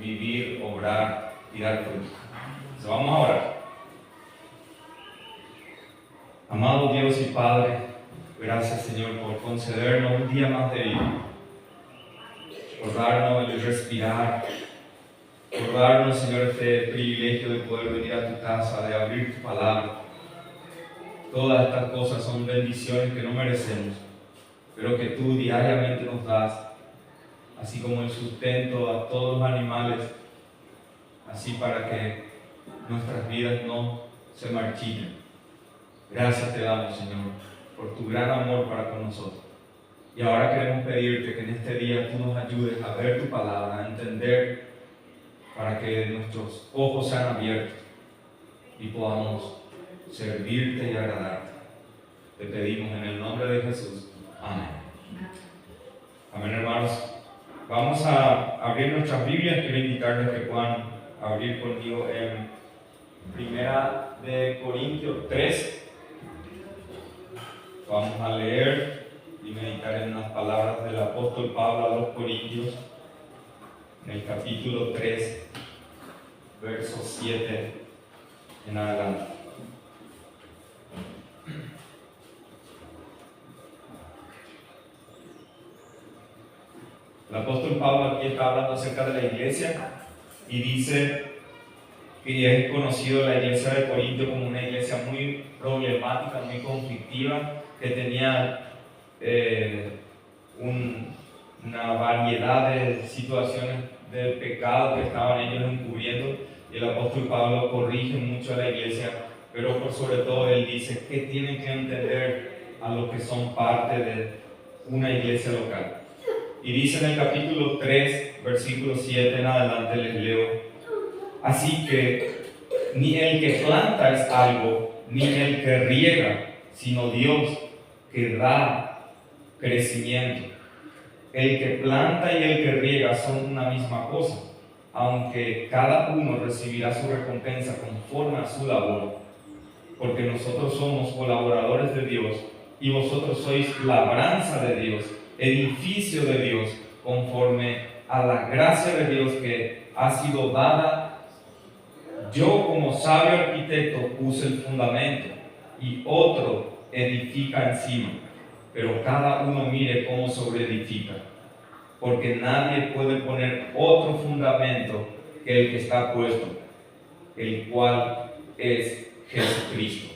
vivir, obrar y dar fruto. Entonces vamos a orar. Amado Dios y Padre, gracias Señor por concedernos un día más de vida, por darnos el respirar, por darnos Señor este privilegio de poder venir a tu casa, de abrir tu palabra. Todas estas cosas son bendiciones que no merecemos, pero que tú diariamente nos das, así como el sustento a todos los animales, así para que nuestras vidas no se marchiten. Gracias te damos, Señor, por tu gran amor para con nosotros. Y ahora queremos pedirte que en este día tú nos ayudes a ver tu palabra, a entender, para que nuestros ojos sean abiertos y podamos servirte y agradarte. Te pedimos en el nombre de Jesús. Amén. Amén, hermanos. Vamos a abrir nuestras Biblias. Quiero invitarles que puedan abrir conmigo en Primera de Corintios 3. Vamos a leer y meditar en las palabras del apóstol Pablo a los Corintios, en el capítulo 3, versos 7 en adelante. El apóstol Pablo aquí está hablando acerca de la iglesia y dice que es conocido la iglesia de Corinto como una iglesia muy problemática, muy conflictiva, que tenía una variedad de situaciones de pecado que estaban ellos encubriendo, y el apóstol Pablo corrige mucho a la iglesia, pero por sobre todo él dice que tienen que entender a los que son parte de una iglesia local. Y dice en el capítulo 3, versículo 7 en adelante, les leo: así que ni el que planta es algo, ni el que riega, sino Dios que da crecimiento. El que planta y el que riega son una misma cosa, aunque cada uno recibirá su recompensa conforme a su labor, porque nosotros somos colaboradores de Dios y vosotros sois labranza de Dios, edificio de Dios, conforme a la gracia de Dios que ha sido dada. Yo, como sabio arquitecto, puse el fundamento y otro edifica encima, pero cada uno mire cómo sobreedifica, porque nadie puede poner otro fundamento que el que está puesto, el cual es Jesucristo.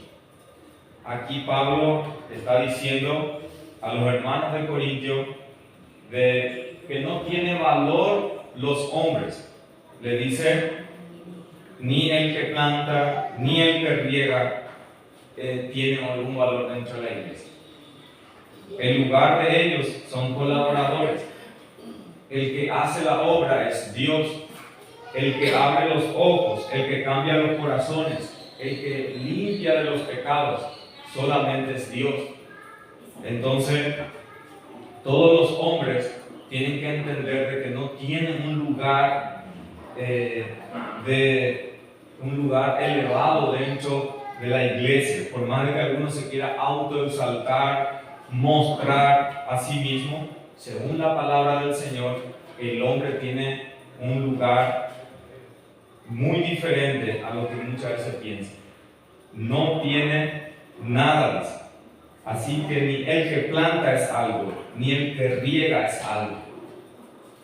Aquí Pablo está diciendo a los hermanos de Corintio de que no tiene valor los hombres. Le dice: ni el que planta, ni el que riega tiene algún valor dentro de la iglesia. El lugar de ellos son colaboradores. El que hace la obra es Dios. El que abre los ojos, el que cambia los corazones, el que limpia de los pecados, solamente es Dios. Entonces, todos los hombres tienen que entender de que no tienen un lugar elevado dentro de la iglesia. Por más de que alguno se quiera autoexaltar, mostrar a sí mismo, según la palabra del Señor, el hombre tiene un lugar muy diferente a lo que muchas veces piensa. No tiene nada de eso. Así que ni el que planta es algo, ni el que riega es algo.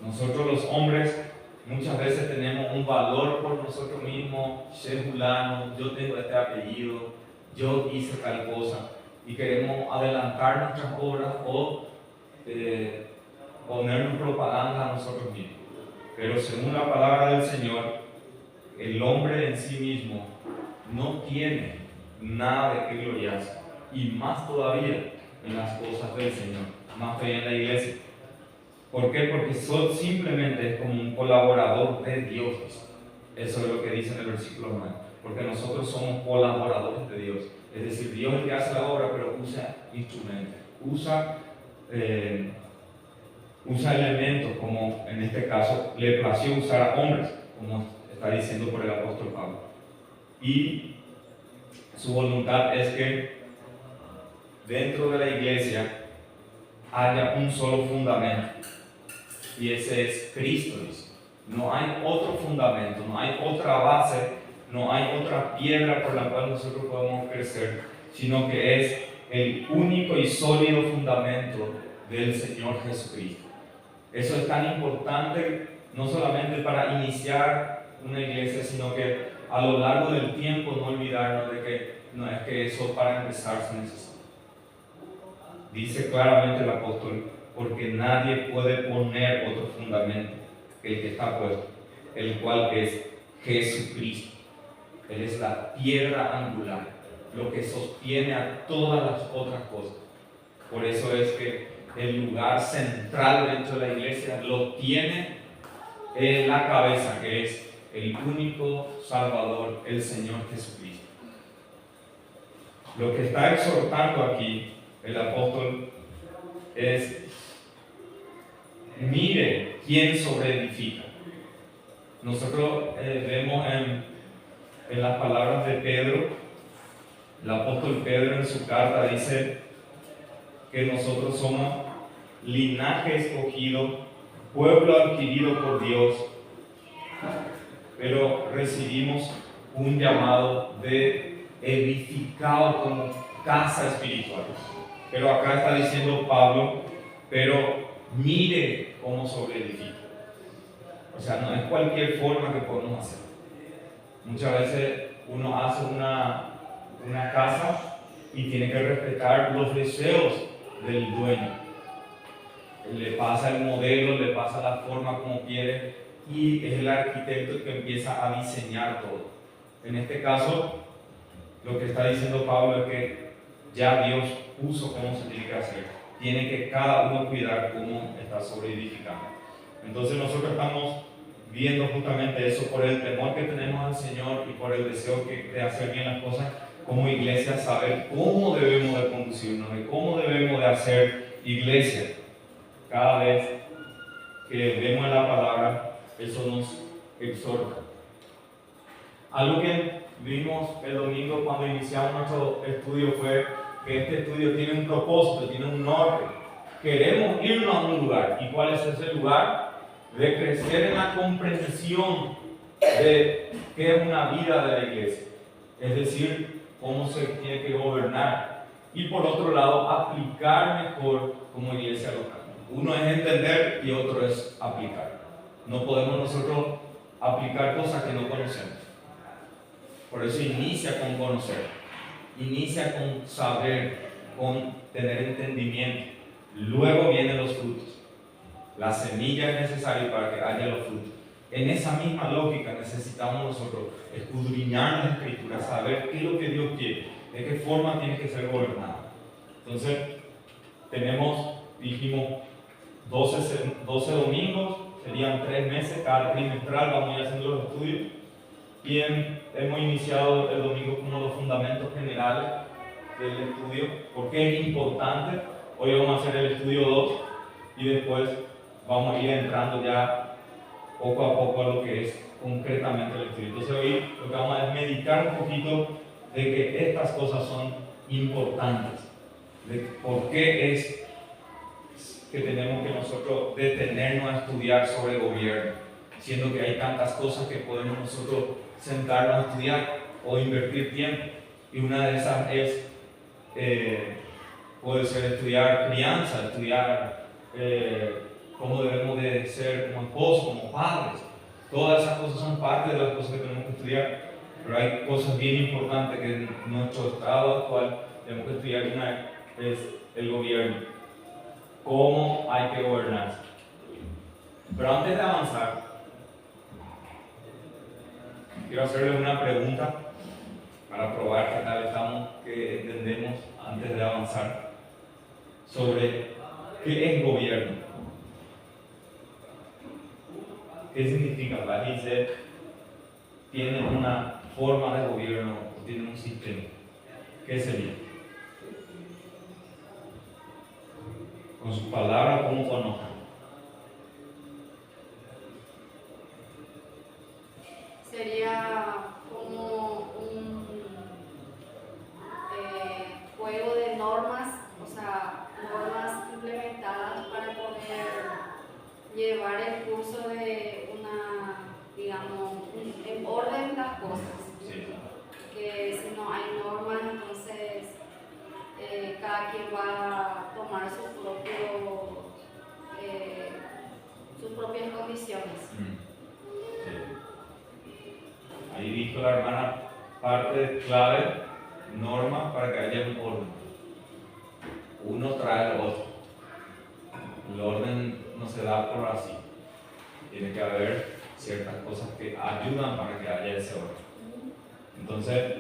Nosotros los hombres muchas veces tenemos un valor por nosotros mismos: ser fulano, yo tengo este apellido, yo hice tal cosa, y queremos adelantar nuestras obras o ponernos propaganda a nosotros mismos. Pero según la palabra del Señor, el hombre en sí mismo no tiene nada de qué gloriarse, y más todavía en las cosas del Señor, más todavía en la iglesia. ¿Por qué? Porque simplemente es como un colaborador de Dios. Eso es lo que dice en el versículo 9. Porque nosotros somos colaboradores de Dios. Es decir, Dios es el que hace la obra, pero usa instrumentos, usa elementos, como en este caso le plació usar a hombres, como está diciendo por el apóstol Pablo. Y su voluntad es que dentro de la iglesia haya un solo fundamento, y ese es Cristo, dice. No hay otro fundamento, no hay otra base, no hay otra piedra por la cual nosotros podemos crecer, sino que es el único y sólido fundamento del Señor Jesucristo. Eso es tan importante, no solamente para iniciar una iglesia, sino que a lo largo del tiempo no olvidarnos de que no es que eso para empezar se necesita. Dice claramente el apóstol, porque nadie puede poner otro fundamento que el que está puesto, el cual es Jesucristo. Él es la piedra angular, lo que sostiene a todas las otras cosas. Por eso es que el lugar central dentro de la iglesia lo tiene en la cabeza, que es el único Salvador, el Señor Jesucristo. Lo que está exhortando aquí el apóstol es: mire quién sobreedifica. Nosotros vemos en las palabras de Pedro, el apóstol Pedro en su carta dice que nosotros somos linaje escogido, pueblo adquirido por Dios, pero recibimos un llamado de edificado como casa espiritual. Pero acá está diciendo Pablo, pero mire cómo sobreedifica. O sea, no es cualquier forma que podemos hacer. Muchas veces uno hace una casa y tiene que respetar los deseos del dueño. Le pasa el modelo, le pasa la forma como quiere, y es el arquitecto el que empieza a diseñar todo. En este caso, lo que está diciendo Pablo es que ya Dios puso cómo se tiene que hacer. Tiene que cada uno cuidar cómo está sobreedificando. Entonces nosotros estamos viendo justamente eso por el temor que tenemos al Señor y por el deseo de hacer bien las cosas como iglesia, saber cómo debemos de conducirnos y cómo debemos de hacer iglesia. Cada vez que vemos la palabra, eso nos exhorta. Algo que vimos el domingo cuando iniciamos nuestro estudio fue que este estudio tiene un propósito, tiene un norte. Queremos irnos a un lugar. ¿Y cuál es ese lugar? De crecer en la comprensión de qué es una vida de la iglesia. Es decir, cómo se tiene que gobernar. Y por otro lado, aplicar mejor como iglesia local. Uno es entender y otro es aplicar. No podemos nosotros aplicar cosas que no conocemos. Por eso inicia con conocer, inicia con saber, con tener entendimiento. Luego vienen los frutos. La semilla es necesaria para que haya los frutos. En esa misma lógica necesitamos nosotros escudriñar la Escritura, saber qué es lo que Dios quiere, de qué forma tiene que ser gobernado. Entonces, dijimos, 12 domingos, serían 3 meses, cada trimestral vamos a ir haciendo los estudios. Y hemos iniciado el domingo con los fundamentos generales del estudio, porque es importante. Hoy vamos a hacer el estudio 2 y después vamos a ir entrando ya poco a poco a lo que es concretamente el estudio. Entonces hoy lo que vamos a es meditar un poquito de que estas cosas son importantes, de por qué es que tenemos que nosotros detenernos a estudiar sobre gobierno, siendo que hay tantas cosas que podemos nosotros sentarnos a estudiar o invertir tiempo. Y una de esas es, puede ser estudiar crianza, estudiar cómo debemos de ser como esposos, como padres. Todas esas cosas son parte de las cosas que tenemos que estudiar, pero hay cosas bien importantes que en nuestro estado actual tenemos que estudiar. Una es el gobierno, cómo hay que gobernarse. Pero antes de avanzar, quiero hacerles una pregunta para probar qué tal estamos, qué entendemos antes de avanzar sobre qué es gobierno. ¿Qué significa? La ICE tiene una forma de gobierno, tiene un sistema. ¿Qué sería? Con sus palabras, ¿cómo conozcan? Sería como un juego de normas, o sea, normas implementadas para poder llevar el curso de una Ahí dijo la hermana, parte clave, norma para que haya un orden. Uno trae el otro. El orden no se da por así. Tiene que haber ciertas cosas que ayudan para que haya ese orden. Entonces,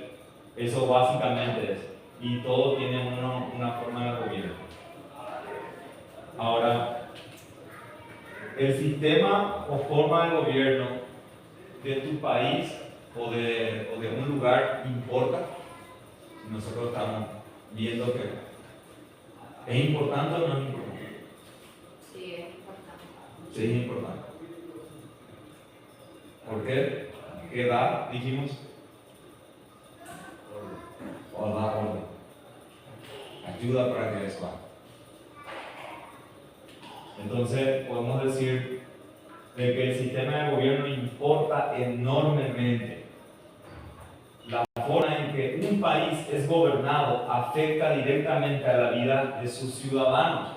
eso básicamente es. Y todo tiene una forma de gobierno. Ahora, el sistema o forma de gobierno de tu país o de un lugar importa. Nosotros estamos viendo que es importante o no es importante. Sí, es importante. Sí, es importante. ¿Por qué? ¿Qué da? Dijimos. O da orden. Ayuda para que eso haga. Entonces podemos decir de que el sistema de gobierno importa enormemente. La forma en que un país es gobernado afecta directamente a la vida de sus ciudadanos,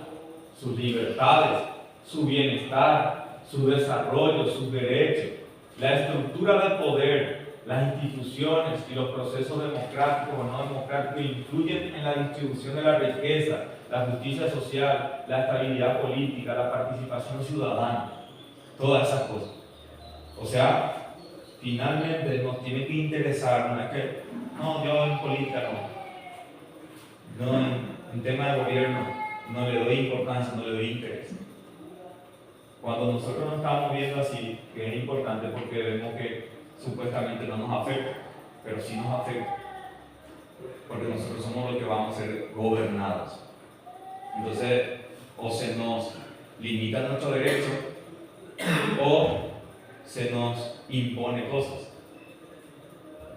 sus libertades, su bienestar, su desarrollo, sus derechos, la estructura del poder, las instituciones y los procesos democráticos o no democráticos influyen en la distribución de la riqueza, la justicia social, la estabilidad política, la participación ciudadana, todas esas cosas. O sea, finalmente nos tiene que interesar, no es que, no, yo en política no, en tema de gobierno no le doy importancia, no le doy interés. Cuando nosotros nos estamos viendo así, que es importante porque vemos que supuestamente no nos afecta, pero sí nos afecta, porque nosotros somos los que vamos a ser gobernados. Entonces, o se nos limita nuestro derecho, o se nos impone cosas.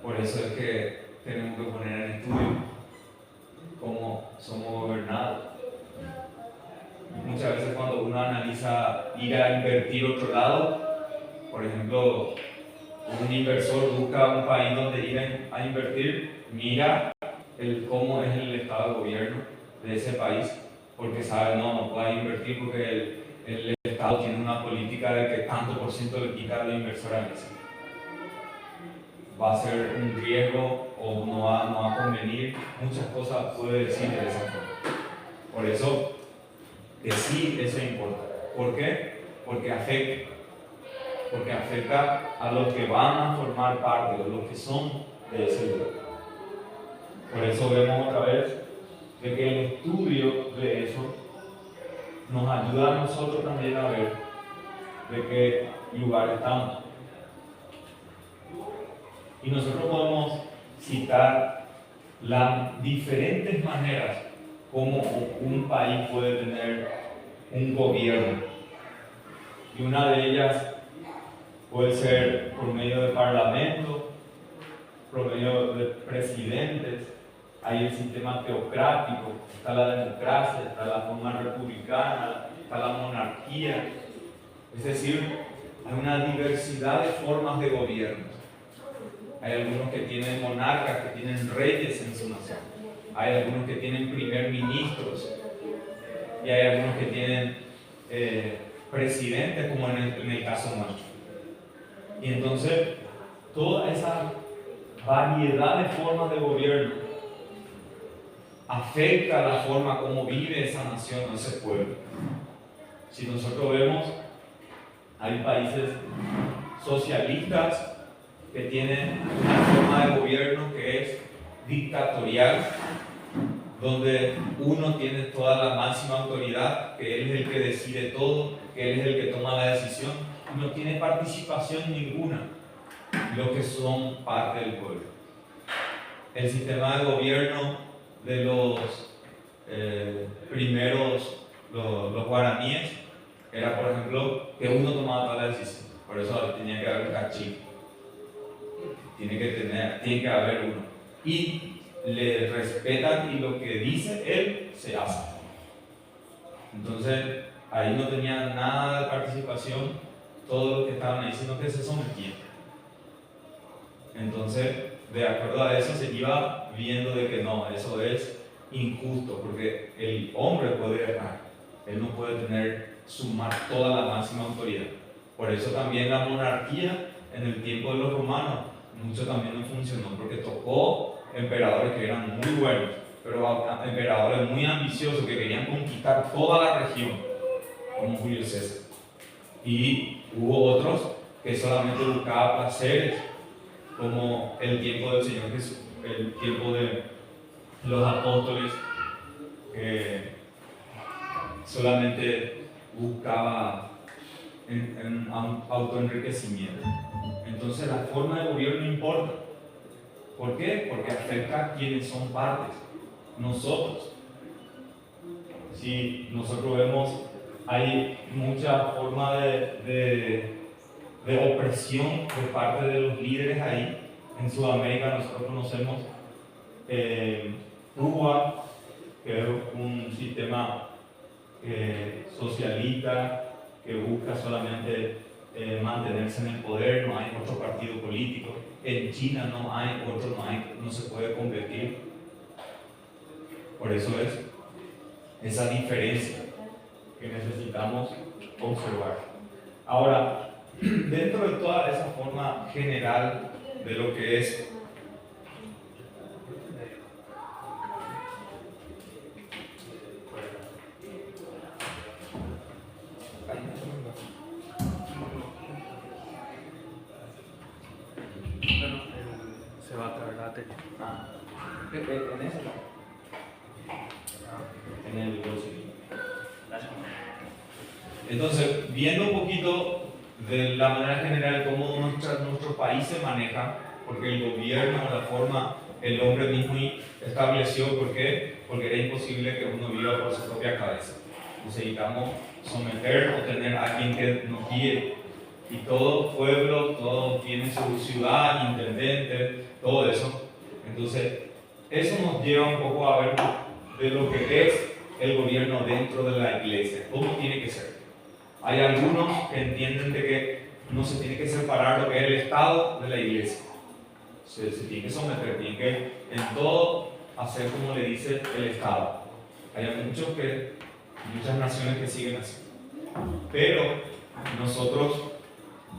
Por eso es que tenemos que poner en estudio cómo somos gobernados. Muchas veces cuando uno analiza ir a invertir a otro lado, por ejemplo, un inversor busca un país donde ir a invertir, mira cómo es el estado de gobierno de ese país, porque sabe, no puede invertir porque el Estado tiene una política de que tanto por ciento le quita a los inversores a ese. Va a ser un riesgo o no va a convenir, muchas cosas puede decir de esa forma. Por eso, que sí, eso importa. ¿Por qué? Porque afecta a los que van a formar parte, o los que son de ese lugar. Por eso vemos otra vez de que el estudio de eso nos ayuda a nosotros también a ver de qué lugar estamos. Y nosotros podemos citar las diferentes maneras como un país puede tener un gobierno. Y una de ellas puede ser por medio de parlamento, por medio de presidentes. Hay el sistema teocrático, está la democracia, está la forma republicana, está la monarquía. Es decir, hay una diversidad de formas de gobierno. Hay algunos que tienen monarcas, que tienen reyes en su nación. Hay algunos que tienen primer ministros. Y hay algunos que tienen presidentes, como en el caso nuestro. Y entonces, toda esa variedad de formas de gobierno afecta la forma como vive esa nación o ese pueblo. Si nosotros vemos, hay países socialistas que tienen una forma de gobierno que es dictatorial, donde uno tiene toda la máxima autoridad, que él es el que decide todo, que él es el que toma la decisión, y no tiene participación ninguna los que son parte del pueblo. El sistema de gobierno de los primeros, los guaraníes, era por ejemplo que uno tomaba toda la decisión, por eso tenía que haber un cacique, tiene que haber uno, y le respetan y lo que dice él se hace. Entonces ahí no tenía nada de participación, todos los que estaban ahí sino que se sometían. Entonces, de acuerdo a eso se iba viendo de que no, eso es injusto, porque el hombre puede errar, él no puede sumar toda la máxima autoridad. Por eso también la monarquía en el tiempo de los romanos mucho también no funcionó porque tocó emperadores que eran muy buenos, pero emperadores muy ambiciosos que querían conquistar toda la región, como Julio César. Y hubo otros que solamente buscaban placeres, como el tiempo del Señor Jesús, el tiempo de los apóstoles, que solamente buscaba en autoenriquecimiento. Entonces la forma de gobierno importa. ¿Por qué? Porque afecta a quienes son partes, nosotros. Si nosotros vemos, hay mucha forma de opresión de parte de los líderes ahí. En Sudamérica nosotros conocemos Cuba, que es un sistema socialista que busca solamente mantenerse en el poder, no hay otro partido político. En China no hay otro, no se puede competir. Por eso es esa diferencia que necesitamos observar. Ahora, dentro de toda esa forma general de lo que es se va a traer la tele. en ese en el bolsillo. Entonces, viendo un poquito de la manera general cómo nuestro país se maneja, porque el gobierno, la forma, el hombre mismo estableció. ¿Por qué? Porque era imposible que uno viva por su propia cabeza. Necesitamos someter o tener a alguien que nos guíe. Y todo pueblo, todo tiene su ciudad, intendente, todo eso. Entonces, eso nos lleva un poco a ver de lo que es el gobierno dentro de la iglesia, cómo tiene que ser. Hay algunos que entienden de que no se tiene que separar lo que es el Estado de la iglesia. Se tiene que someter, tiene que en todo hacer como le dice el Estado. Hay muchas naciones que siguen así. Pero nosotros,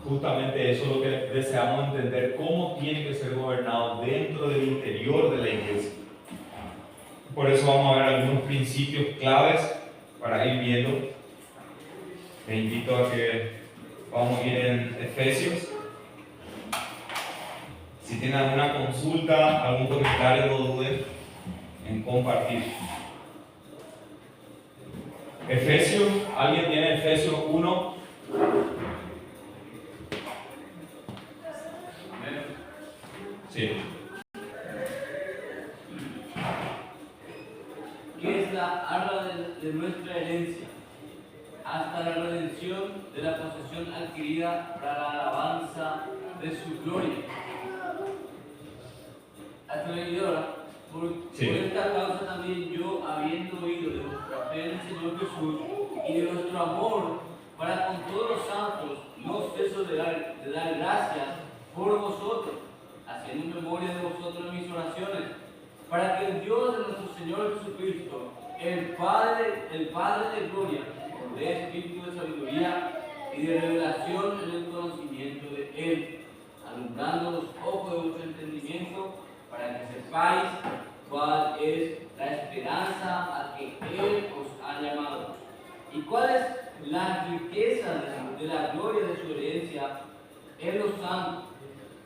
justamente eso es lo que deseamos entender, cómo tiene que ser gobernado dentro del interior de la iglesia. Por eso vamos a ver algunos principios claves para ir viendo. Te invito a que vamos a ir en Efesios. Si tienen alguna consulta, algún comentario, no duden en compartir. Efesios, ¿alguien tiene Efesios 1? Sí. Que es la arma de nuestra herencia, hasta la redención de la posesión adquirida para la alabanza de su gloria. Hasta la por esta causa también yo, habiendo oído de vuestra fe en el Señor Jesús y de vuestro amor para con todos los santos, no ceso de dar gracias por vosotros, haciendo memoria de vosotros en mis oraciones, para que el Dios de nuestro Señor Jesucristo, el Padre de gloria, os dé espíritu de sabiduría y de revelación en el conocimiento de Él, alumbrando los ojos de vuestro entendimiento, para que sepáis cuál es la esperanza a que Él os ha llamado, y cuál es la riqueza de la gloria de su herencia en los santos,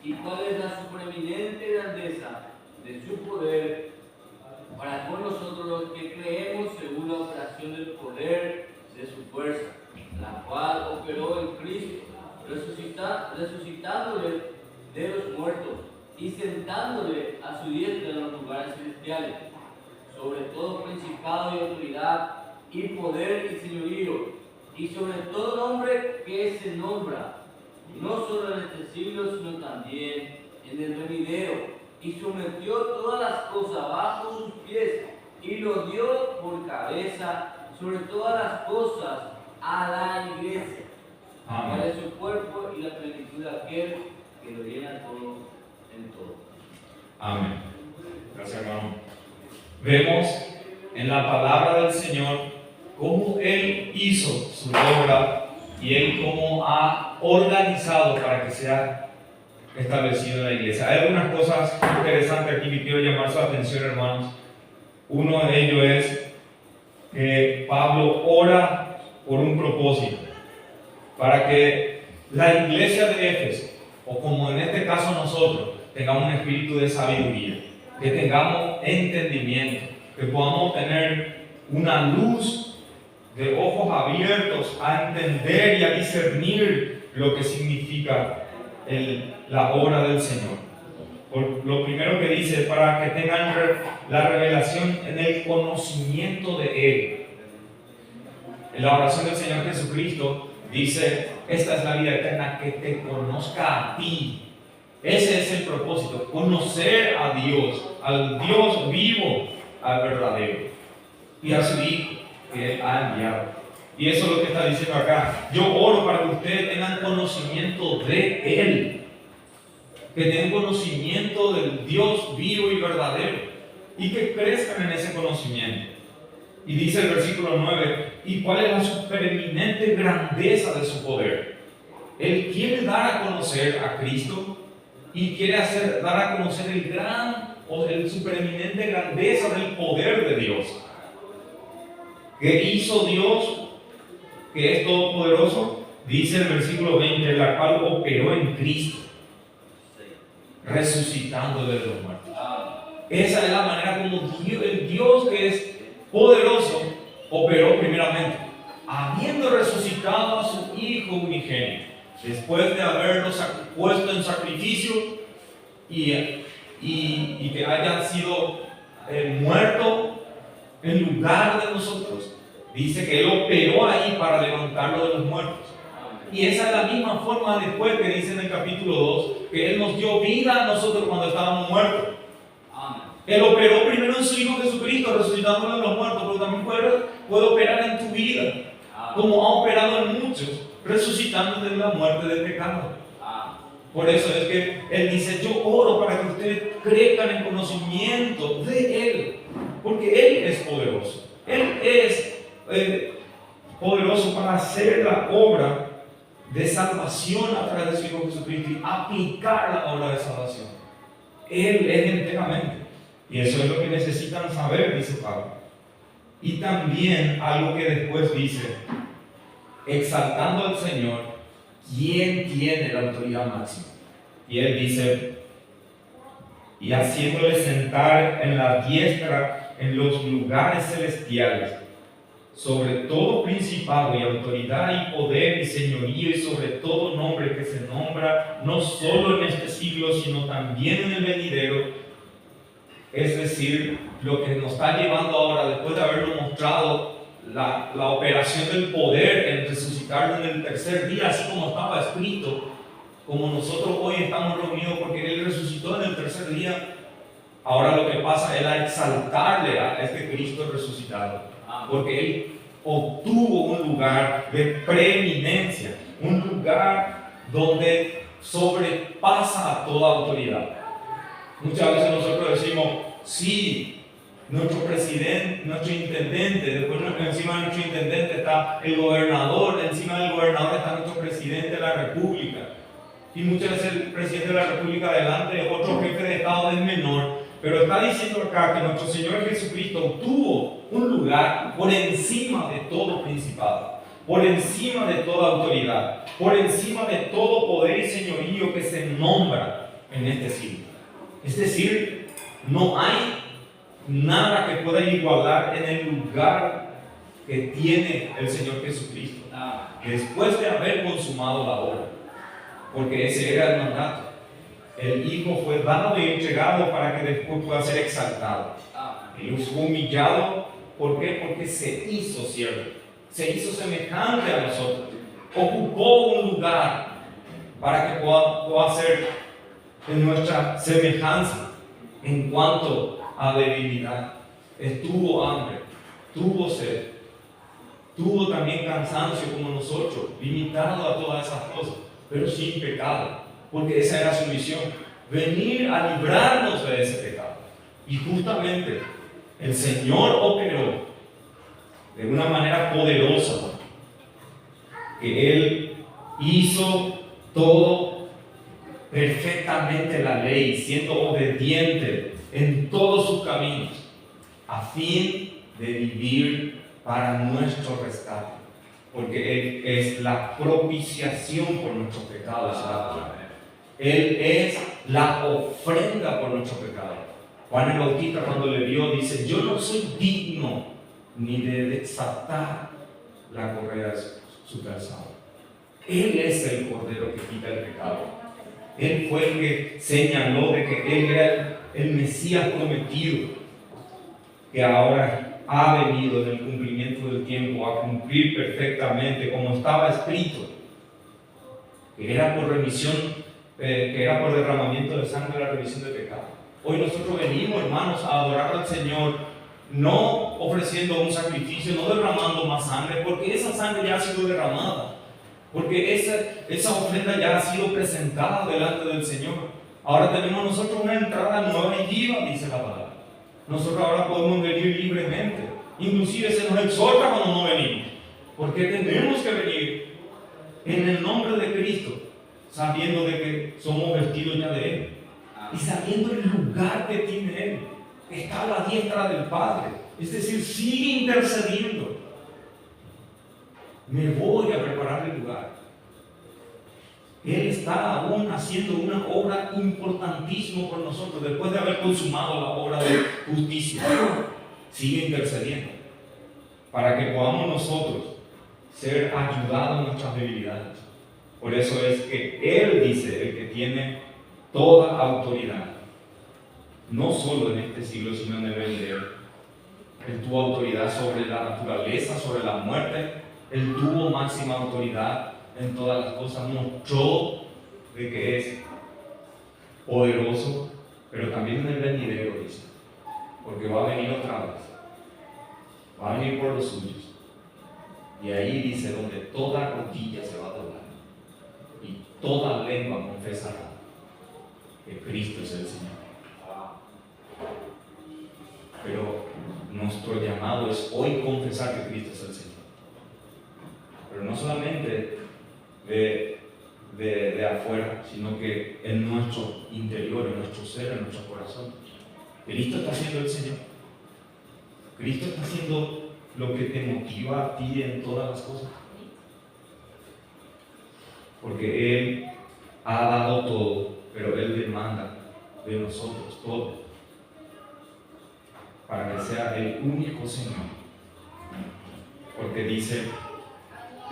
y cuál es la supereminente grandeza de su poder para con nosotros los que creemos según la operación del poder de su fuerza, la cual operó en Cristo, resucitándole de los muertos y sentándole a su diestra en los lugares celestiales, sobre todo principado y autoridad y poder y señorío, y sobre todo nombre que se nombra, no solo en este siglo, sino también en el venidero, y sometió todas las cosas bajo sus pies, y lo dio por cabeza sobre todas las cosas a la iglesia, que es su cuerpo y la plenitud de aquel que lo llena todo en todo. Amén. Gracias, hermano. Vemos en la palabra del Señor cómo Él hizo su obra y Él cómo ha organizado para que sea establecido en la iglesia. Hay algunas cosas interesantes aquí que quiero llamar su atención, hermanos. Uno de ellos es que Pablo ora por un propósito, para que la iglesia de Éfeso, o como en este caso nosotros, tengamos un espíritu de sabiduría, que tengamos entendimiento, que podamos tener una luz de ojos abiertos a entender y a discernir lo que significa la obra del Señor. Lo primero que dice es para que tengan la revelación en el conocimiento de Él. En la oración del Señor Jesucristo dice: esta es la vida eterna, que te conozca a ti. Ese es el propósito, conocer a Dios, al Dios vivo, al verdadero, y a su Hijo que Él ha enviado. Y eso es lo que está diciendo acá. Yo oro para que ustedes tengan conocimiento de Él, que tengan conocimiento del Dios vivo y verdadero, y que crezcan en ese conocimiento. Y dice el versículo 9: ¿y cuál es la supereminente grandeza de su poder? Él quiere dar a conocer a Cristo y quiere dar a conocer el supereminente grandeza del poder de Dios. ¿Qué hizo Dios, que es todopoderoso? Dice el versículo 20: la cual operó en Cristo, resucitando de los muertos. Esa es la manera como el Dios que es poderoso operó primeramente, habiendo resucitado a su Hijo unigénito, después de haberlo puesto en sacrificio y que haya sido muerto en lugar de nosotros. Dice que Él operó ahí para levantarlo de los muertos. Y esa es la misma forma después que dice en el capítulo 2, que Él nos dio vida a nosotros cuando estábamos muertos. Él operó primero en su Hijo Jesucristo, resucitándolo de los muertos, pero también puede operar en tu vida, como ha operado en muchos, resucitándote de la muerte del pecado. Por eso es que Él dice: yo oro para que ustedes crezcan en conocimiento de Él, porque Él es poderoso. Él es poderoso para hacer la obra de salvación a través de su Hijo Jesucristo y aplicar la obra de salvación. Él es enteramente. Y eso es lo que necesitan saber, dice Pablo. Y también algo que después dice: exaltando al Señor, ¿quién tiene la autoridad máxima? Y Él dice: y haciéndole sentar en la diestra en los lugares celestiales, sobre todo principado y autoridad y poder y señorío, y sobre todo nombre que se nombra no solo en este siglo, sino también en el venidero. Es decir, lo que nos está llevando ahora, después de haberlo mostrado la operación del poder en resucitarlo en el tercer día, así como estaba escrito, como nosotros hoy estamos reunidos porque Él resucitó en el tercer día. Ahora lo que pasa es a exaltarle a este Cristo resucitado, porque Él obtuvo un lugar de preeminencia, un lugar donde sobrepasa a toda autoridad. Muchas veces nosotros decimos: sí, nuestro presidente, nuestro intendente, después encima de nuestro intendente está el gobernador, encima del gobernador está nuestro presidente de la república. Y muchas veces el presidente de la república delante de otro jefe de estado es menor. Pero está diciendo acá que nuestro Señor Jesucristo obtuvo un lugar por encima de todo principado, por encima de toda autoridad, por encima de todo poder y señorío que se nombra en este siglo. Es decir, no hay nada que pueda igualar en el lugar que tiene el Señor Jesucristo después de haber consumado la obra, porque ese era el mandato. El Hijo fue dado y entregado para que después pueda ser exaltado. Él fue humillado. ¿Por qué? Porque se hizo siervo, se hizo semejante a nosotros, ocupó un lugar para que pueda ser en nuestra semejanza en cuanto a debilidad. Tuvo hambre, tuvo sed, tuvo también cansancio como nosotros, limitado a todas esas cosas, pero sin pecado, porque esa era su misión, venir a librarnos de ese pecado. Y justamente el Señor operó de una manera poderosa, que Él hizo todo perfectamente la ley, siendo obediente en todos sus caminos, a fin de vivir para nuestro rescate. Porque Él es la propiciación por nuestros pecados. Él es la ofrenda por nuestros pecados. Juan el Bautista, cuando le vio, dice: yo no soy digno ni de desatar la correa de su calzado. Él es el Cordero que quita el pecado. Él fue el que señaló de que Él era el Mesías prometido, que ahora ha venido en el cumplimiento del tiempo a cumplir perfectamente como estaba escrito, que era por remisión, que era por derramamiento de sangre la remisión de pecado. Hoy nosotros venimos, hermanos, a adorar al Señor, no ofreciendo un sacrificio, no derramando más sangre, porque esa sangre ya ha sido derramada, porque esa ofrenda ya ha sido presentada delante del Señor. Ahora tenemos nosotros una entrada nueva y viva, dice la palabra. Nosotros ahora podemos venir libremente. Inclusive se nos exhorta cuando no venimos, porque tenemos que venir en el nombre de Cristo, sabiendo de que somos vestidos ya de Él y sabiendo el lugar que tiene Él. Está a la diestra del Padre, es decir, sigue intercediendo. Me voy a preparar el lugar. Él está aún haciendo una obra importantísima por nosotros. Después de haber consumado la obra de justicia, sigue intercediendo para que podamos nosotros ser ayudados en nuestras debilidades. Por eso es que Él dice, el que tiene toda autoridad, no solo en este siglo, sino en el venidero. Él tuvo autoridad sobre la naturaleza, sobre la muerte. Él tuvo máxima autoridad en todas las cosas. Mostró de que es poderoso, pero también en el venidero, dice, porque va a venir otra vez. Va a venir por los suyos. Y ahí dice, donde toda rodilla se va a doblar y toda lengua confesará que Cristo es el Señor. Pero nuestro llamado es hoy confesar que Cristo es el Señor. Pero no solamente de afuera, sino que en nuestro interior, en nuestro ser, en nuestro corazón. Cristo está siendo el Señor. Cristo está haciendo lo que te motiva a ti en todas las cosas. Porque Él ha dado todo, pero Él demanda de nosotros todo, para que sea el único Señor. Porque dice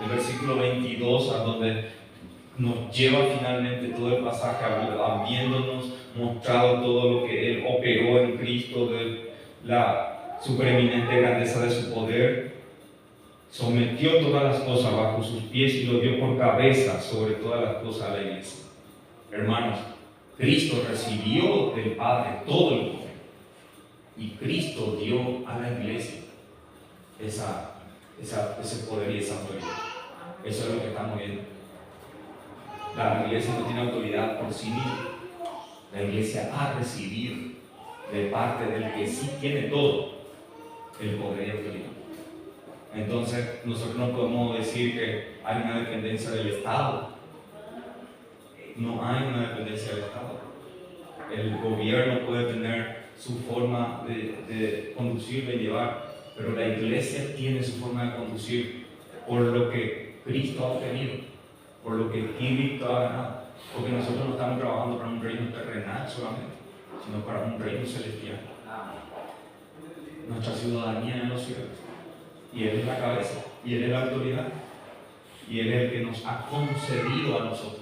el versículo 22, a donde nos lleva finalmente todo el pasaje, habiéndonos mostrado todo lo que Él operó en Cristo, de la supereminente grandeza de su poder, sometió todas las cosas bajo sus pies y lo dio por cabeza sobre todas las cosas a la iglesia. Hermanos, Cristo recibió del Padre todo el poder y Cristo dio a la iglesia ese poder y esa autoridad. Eso es lo que estamos viendo. La iglesia no tiene autoridad por sí misma. La iglesia ha recibido de parte del que sí tiene todo el poder y autoridad. Entonces nosotros no podemos decir que hay una dependencia del Estado. No hay una dependencia del Estado. El gobierno puede tener su forma de conducir, de llevar, pero la iglesia tiene su forma de conducir por lo que Cristo ha obtenido, por lo que Cristo ha ganado. Porque nosotros no estamos trabajando para un reino terrenal solamente, sino para un reino celestial. Nuestra ciudadanía en los cielos. Y Él es la cabeza, y Él es la autoridad, y Él es el que nos ha concedido a nosotros.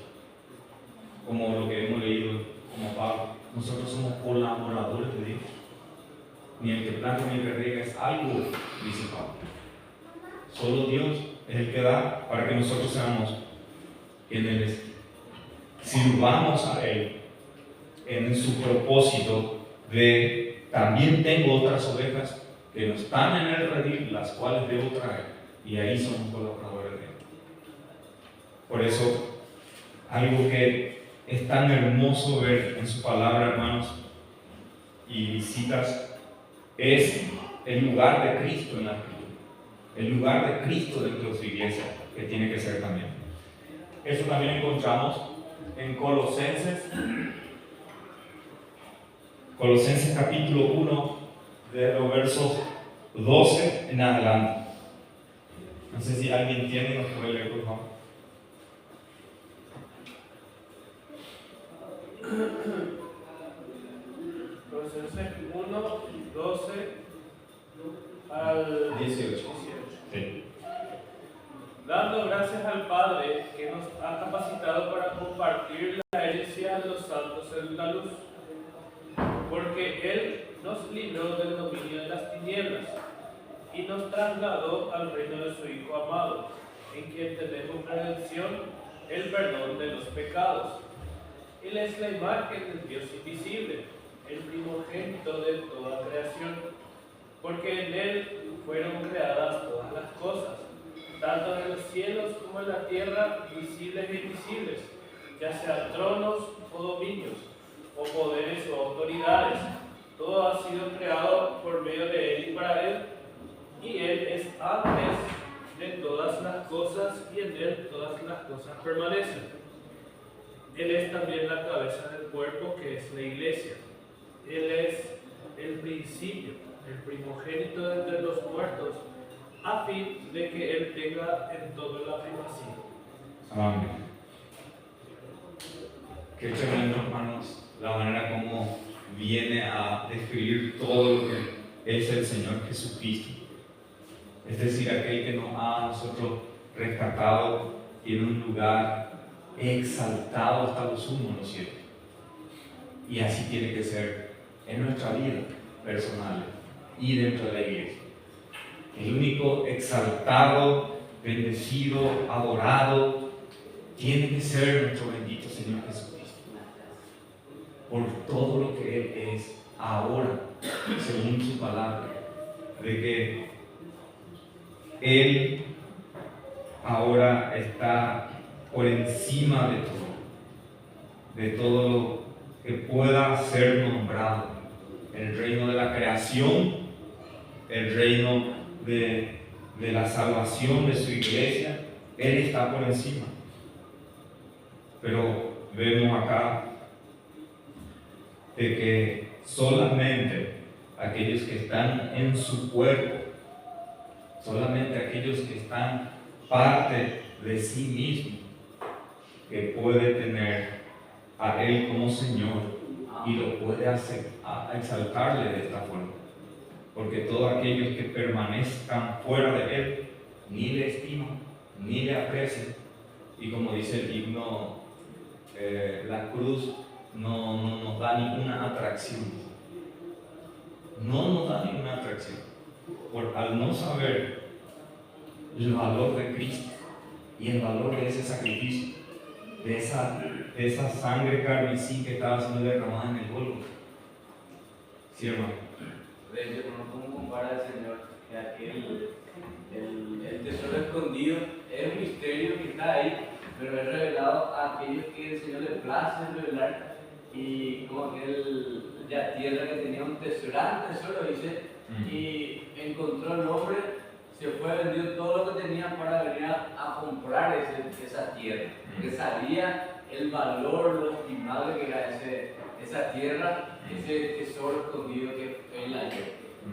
Como lo que hemos leído, como Pablo, nosotros somos colaboradores de Dios. Ni el que planta ni el que riega es algo, dice Pablo. Solo Dios es el que da para que nosotros seamos quienes sirvamos a Él en su propósito de también tengo otras ovejas que no están en el redil, las cuales debo traer, y ahí somos colaboradores de Él. Por eso, algo que es tan hermoso ver en su palabra, hermanos, y visitas, es el lugar de Cristo en la Escritura, el lugar de Cristo dentro de su iglesia, que tiene que ser también. Eso también encontramos en Colosenses capítulo 1, de los versos 12 en adelante. No sé si alguien tiene, nos puede leer, por favor. Colosenses 1, 12 al 18. Sí. Dando gracias al Padre que nos ha capacitado para compartir la herencia de los santos en la luz, porque Él nos libró del dominio de las tinieblas y nos trasladó al reino de su Hijo amado, en quien tenemos redención, el perdón de los pecados. Él es la imagen del Dios invisible, el primogénito de toda creación, porque en Él fueron creadas todas las cosas, tanto en los cielos como en la tierra, visibles e invisibles, ya sean tronos o dominios, o poderes o autoridades. Todo ha sido creado por medio de Él y para Él, y Él es antes de todas las cosas, y en Él todas las cosas permanecen. Él es también la cabeza del cuerpo, que es la iglesia. Él es el principio, el primogénito de entre los muertos, a fin de que Él tenga en todo la primacía. Amén. Qué tremendo, hermanos, la manera como viene a describir todo lo que es el Señor Jesucristo. Es decir, aquel que nos ha a nosotros rescatado, tiene un lugar exaltado hasta lo sumo, ¿no es cierto? Y así tiene que ser en nuestra vida personal y dentro de la iglesia. El único exaltado, bendecido, adorado, tiene que ser nuestro bendito Señor Jesucristo. Por todo lo que Él es ahora, según su palabra, de que Él ahora está por encima de todo lo que pueda ser nombrado. El reino de la creación, el reino de la salvación de su iglesia, Él está por encima. Pero vemos acá de que solamente aquellos que están en su cuerpo, solamente aquellos que están parte de sí mismo, que puede tener a Él como Señor y lo puede hacer, a exaltarle de esta forma. Porque todos aquellos que permanezcan fuera de Él, ni le estiman, ni le aprecian. Y como dice el himno, la cruz no nos da ninguna atracción. No nos da ninguna atracción. Al no saber el valor de Cristo y el valor de ese sacrificio, de esa sangre carmesí que estaba siendo derramada en el Gólgota. Sí, hermano. De hecho, ¿cómo compara el Señor que aquel, el tesoro escondido es un misterio que está ahí, pero es revelado a aquellos que el Señor le place revelar? Y como aquel ya tierra que tenía un tesoro, dice, y encontró el hombre, se fue, vendió todo lo que tenía para venir a comprar esa tierra, que sabía el valor, lo estimable que era esa tierra, ese tesoro escondido que él halló.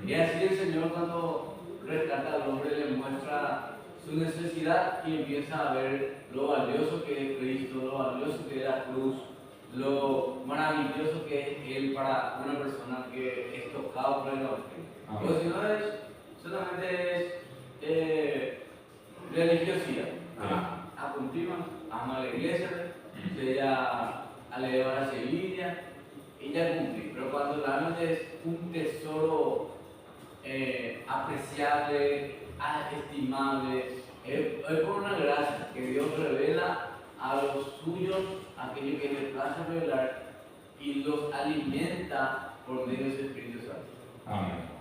Y así el Señor, cuando rescata al hombre, le muestra su necesidad y empieza a ver lo valioso que es Cristo, lo valioso que es la cruz, lo maravilloso que es Él para una persona que es tocado por el Evangelio. Porque si no es, solamente es religiosidad. A cumplir, ama a la iglesia, a leer a Sevilla y ya cumplí. Pero cuando realmente es un tesoro apreciable, estimable, es por una gracia que Dios revela a los suyos, aquellos que les place revelar, y los alimenta por medio de ese Espíritu Santo. Amén.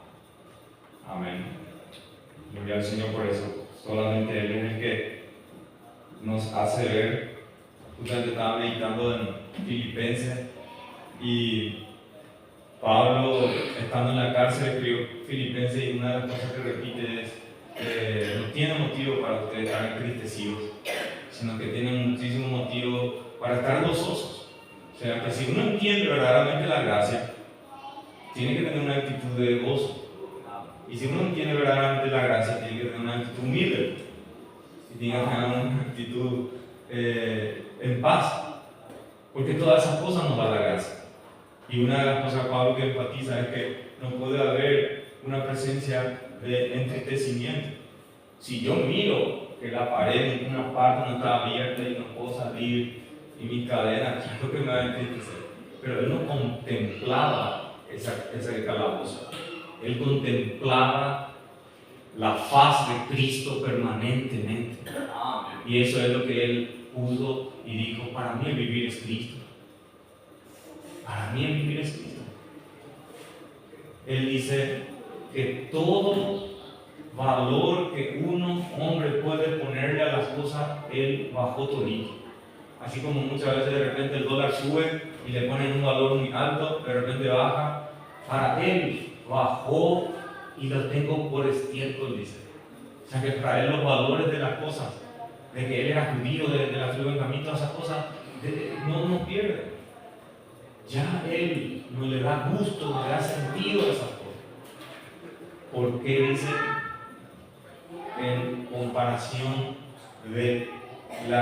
Amén. Gloria al Señor por eso. Solamente Él es el que nos hace ver. Justamente estaba meditando en Filipenses y Pablo, estando en la cárcel, escribió Filipenses y una de las cosas que repite es no tiene motivo para ustedes estar entristecidos, sino que tienen muchísimo motivo para para estar gozosos. O sea, que si uno entiende verdaderamente la gracia, tiene que tener una actitud de gozo. Y si uno entiende verdaderamente la gracia, tiene que tener una actitud humilde. Y tiene que tener una actitud en paz. Porque todas esas cosas nos da la gracia. Y una de las cosas que Pablo que enfatiza es que no puede haber una presencia de entristecimiento. Si yo miro que la pared en una parte no está abierta y no puedo salir y mi cadena, claro que me va a entristecer. Pero él no contemplaba esa calaboza. Él contemplaba la faz de Cristo permanentemente. Y eso es lo que él puso y dijo: para mí el vivir es Cristo. Para mí el vivir es Cristo. Él dice que todo valor que uno, hombre, puede ponerle a las cosas, él bajó todito. Así como muchas veces de repente el dólar sube y le ponen un valor muy alto, de repente baja. Para él bajó y lo tengo por estiércol, dice. O sea que para él los valores de las cosas, de que él era judío, de la tribu de Benjamín, todas esas cosas, no pierde. Ya él no le da gusto, no le da sentido a esas cosas. Porque dice, en comparación de el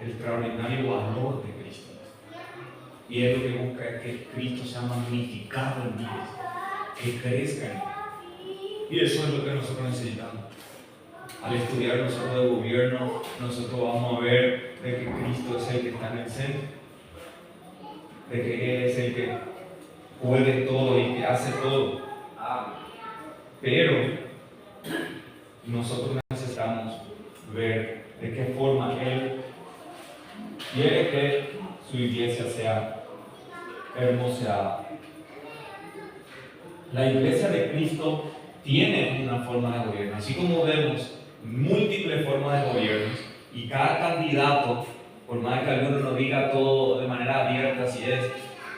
extraordinario valor de Cristo. Y él lo que busca es que Cristo sea magnificado en mí, que crezca en mí. Y eso es lo que nosotros necesitamos. Al estudiar nosotros de gobierno, nosotros vamos a ver de que Cristo es el que está en el centro, de que Él es el que puede todo y que hace todo. Pero nosotros necesitamos ver de qué forma Él quiere que su iglesia sea hermoseada. La iglesia de Cristo tiene una forma de gobierno, así como vemos múltiples formas de gobierno, y cada candidato, por más que alguno nos diga todo de manera abierta, si es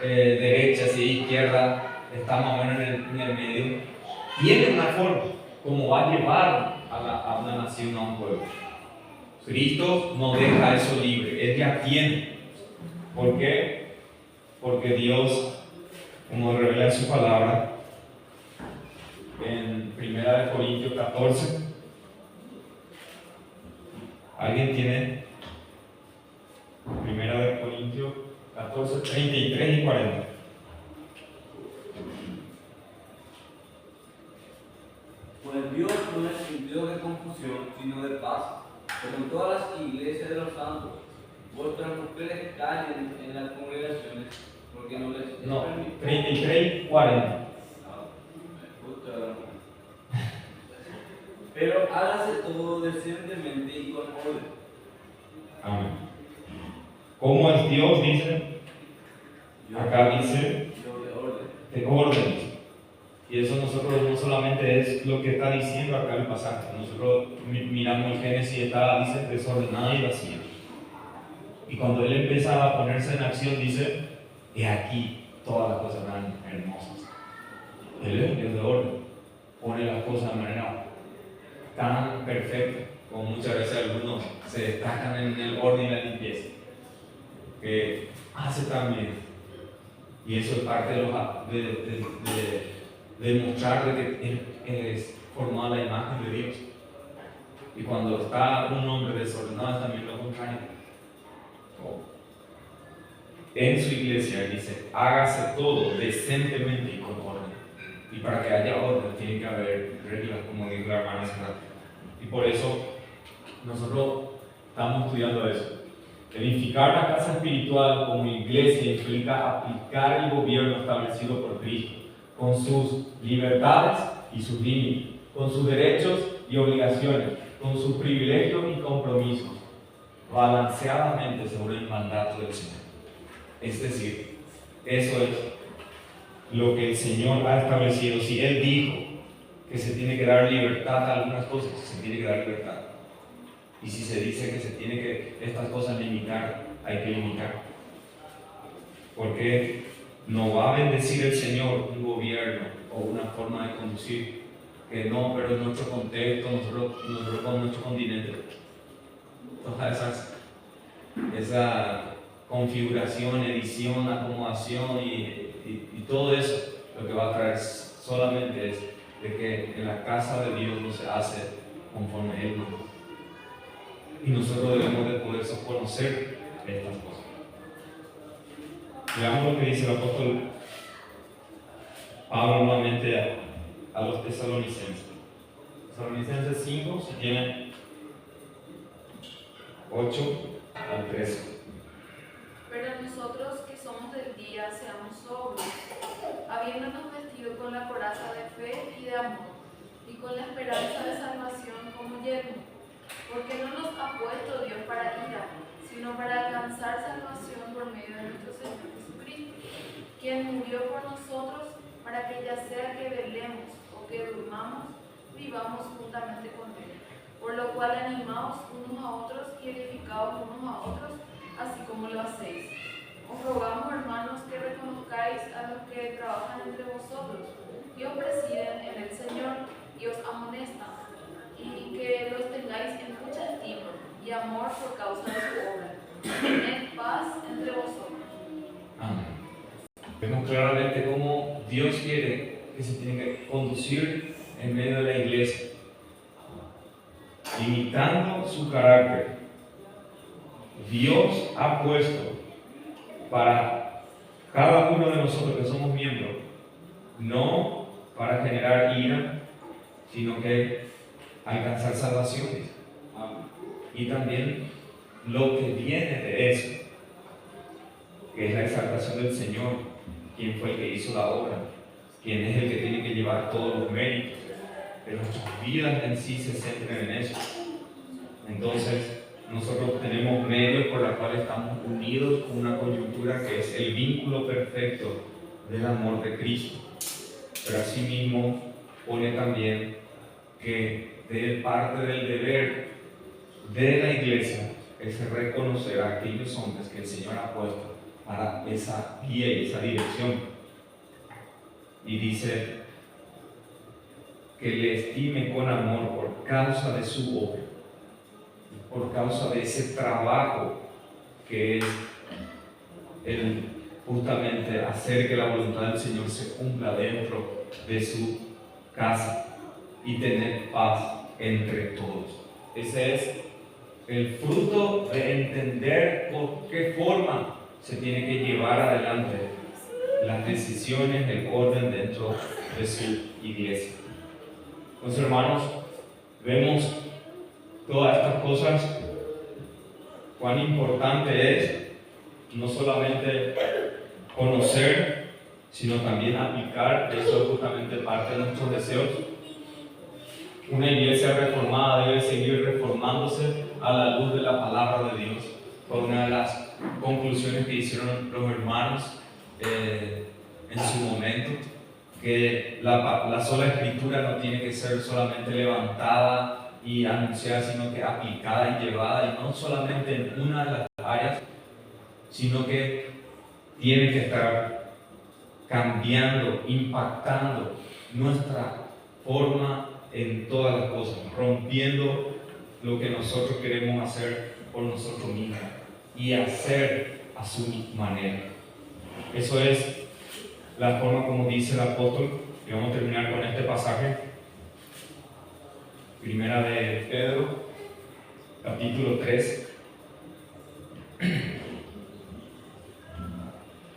derecha, si es izquierda, está más o menos en el medio, tiene una forma como va a llevar a una nación, a un pueblo. Cristo no deja eso libre, Él ya tiene. ¿Por qué? Porque Dios, como revela en su palabra, en 1 Corintios 14, ¿alguien tiene? 1 Corintios 14, 33 y 40. Pues Dios no es sentido de confusión, sino de paz, como en todas las iglesias de los santos. Vuestras mujeres callen en las congregaciones, porque no les es No, permitido. 33 y 40. Pero hágase todo decentemente y con orden. Amén. ¿Cómo es Dios? Dice. Acá dice de orden. Y eso nosotros no solamente es lo que está diciendo acá el pasaje. Nosotros miramos el Génesis y dice desordenada y vacía. Y cuando Él empieza a ponerse en acción, dice: he aquí todas las cosas tan hermosas. Él es un Dios de orden. Pone las cosas de manera tan perfecta, como muchas veces algunos se destacan en el orden y la limpieza, que hace tan bien. Y eso es parte de mostrar de que Él es formado a la imagen de Dios. Y cuando está un hombre desordenado, es también lo contrario. En su iglesia Él dice: hágase todo decentemente y con orden. Y para que haya orden tiene que haber reglas, como dijo la hermana Sara. Y por eso nosotros estamos estudiando eso. Edificar la casa espiritual como iglesia implica aplicar el gobierno establecido por Cristo, con sus libertades y sus límites, con sus derechos y obligaciones, con sus privilegios y compromisos, balanceadamente según el mandato del Señor. Es decir, eso es lo que el Señor ha establecido. Si Él dijo que se tiene que dar libertad a algunas cosas, se tiene que dar libertad. Y si se dice que se tiene que estas cosas limitar, hay que limitar. Porque no va a bendecir el Señor un gobierno o una forma de conducir que no, pero en nuestro contexto, nosotros con nuestro continente, todas esas esa configuración, edición, acomodación y todo eso, lo que va a traer solamente es de que en la casa de Dios no se hace conforme Él no. Y nosotros debemos de poder conocer estas cosas. Veamos lo que dice el apóstol Pablo nuevamente a los tesalonicenses. Tesalonicenses 5, si tienen 8 al 13. Pero nosotros que somos del día, seamos sobrios, habiéndonos vestido con la coraza de fe y de amor, y con la esperanza de salvación como yelmo, porque no nos ha puesto Dios para ira, sino para alcanzar salvación por medio de nuestro Señor Jesucristo, quien murió por nosotros para que ya sea que velemos o que durmamos, vivamos juntamente con Él. Por lo cual animaos unos a otros y edificaos unos a otros, así como lo hacéis. Os rogamos, hermanos, que reconozcáis a los que trabajan entre vosotros y os presiden en el Señor y os amonestan, y que los tengáis en mucha estima y amor por causa de su obra. Tened paz entre vosotros. Amén. Vemos claramente cómo Dios quiere que se tiene que conducir en medio de la iglesia, imitando su carácter. Dios ha puesto para cada uno de nosotros que somos miembros, no para generar ira, sino que alcanzar salvaciones. Y también lo que viene de eso, que es la exaltación del Señor, quien fue el que hizo la obra, quien es el que tiene que llevar todos los méritos, que nuestras vidas en sí se centren en eso. Entonces, nosotros tenemos medios por los cuales estamos unidos con una coyuntura que es el vínculo perfecto del amor de Cristo. Pero asimismo pone también que de parte del deber de la iglesia es reconocer a aquellos hombres que el Señor ha puesto para esa guía y esa dirección. Y dice que le estime con amor por causa de su obra, por causa de ese trabajo que es el justamente hacer que la voluntad del Señor se cumpla dentro de su casa y tener paz entre todos. Ese es el fruto de entender por qué forma se tiene que llevar adelante las decisiones, el orden dentro de su iglesia. Entonces, hermanos, vemos todas estas cosas, cuán importante es no solamente conocer, sino también aplicar. Eso es justamente parte de nuestros deseos. Una iglesia reformada debe seguir reformándose a la luz de la palabra de Dios. Fue una de las conclusiones que hicieron los hermanos en su momento, que la sola escritura no tiene que ser solamente levantada y anunciada, sino que aplicada y llevada, y no solamente en una de las áreas, sino que tiene que estar cambiando, impactando nuestra forma en todas las cosas, rompiendo lo que nosotros queremos hacer por nosotros mismos y hacer a su manera. Eso es la forma como dice el apóstol. Y vamos a terminar con este pasaje. Primera de Pedro, capítulo 3.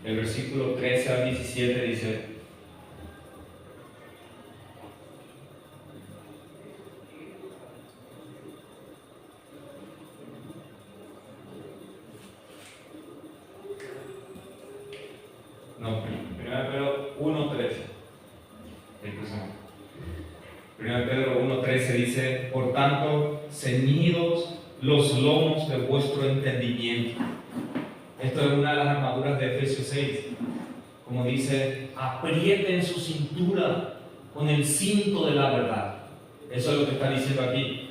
El versículo 13 al 17 dice: no, 1 Pedro 1:13. 1 Pedro 1:13 dice: por tanto, ceñidos los lomos de vuestro entendimiento. Esto es una de las armaduras de Efesios 6. Como dice, aprieten su cintura con el cinto de la verdad. Eso es lo que está diciendo aquí.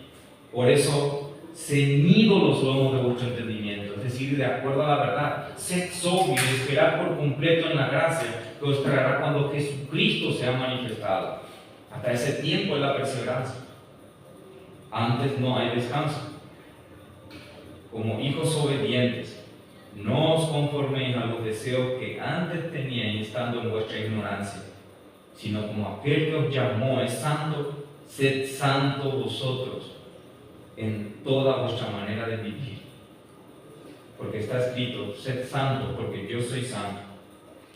Por eso, ceñidos los lomos de vuestro entendimiento, es decir, de acuerdo a la verdad. Sed sobrios y esperad por completo en la gracia que os traerá cuando Jesucristo sea manifestado. Hasta ese tiempo es la perseverancia. Antes no hay descanso. como hijos obedientes, no os conforméis a los deseos que antes teníais estando en vuestra ignorancia, sino como aquel que os llamó es santo, sed santos vosotros en toda vuestra manera de vivir. Porque está escrito, sed santos porque yo soy santo.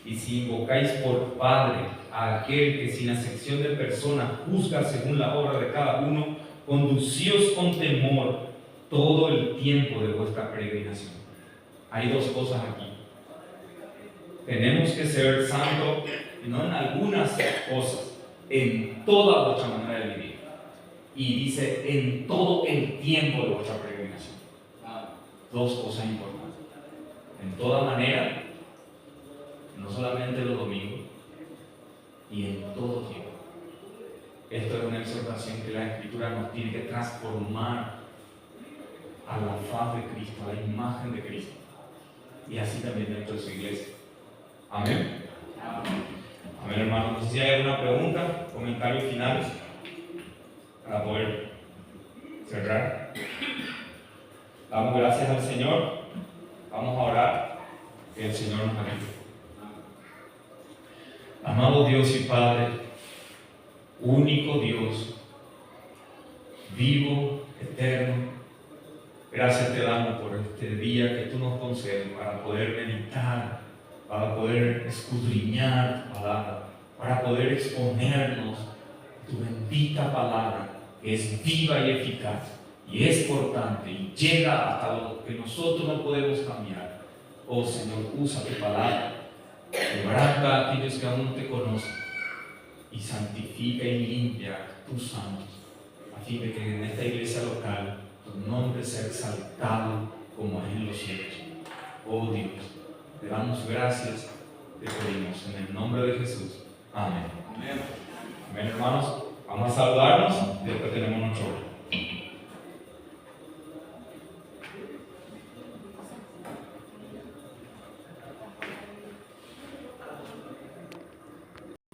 Y si invocáis por Padre a aquel que sin acepción de personas juzga según la obra de cada uno, conducíos con temor todo el tiempo de vuestra peregrinación. Hay dos cosas aquí. Tenemos que ser santos, no en algunas cosas, en toda vuestra manera de vivir. Y dice, en todo el tiempo de vuestra peregrinación. Dos cosas importantes. En toda manera, no solamente los domingos, y en todo tiempo. Esto es una exhortación que la Escritura nos tiene que transformar a la faz de Cristo, a la imagen de Cristo. Y así también dentro de su iglesia. Amén. Amén, hermanos. No sé si hay alguna pregunta, comentarios finales para poder cerrar. Damos gracias al Señor. Vamos a orar. Que el Señor nos ayude. Amado Dios y Padre, único Dios, vivo, eterno, gracias te damos por este día que tú nos concedes para poder meditar, para poder escudriñar tu palabra, para poder exponernos tu bendita palabra, que es viva y eficaz, y es cortante, y llega hasta lo que nosotros no podemos cambiar. Oh Señor, usa tu palabra, quebranta a aquellos que aún no te conocen, y santifica y limpia a tus santos, a fin de que en esta iglesia local tu nombre sea exaltado como es en los cielos. Oh Dios, te damos gracias, te pedimos en el nombre de Jesús. Amén. Amén, hermanos. Vamos a saludarnos y después tenemos nuestro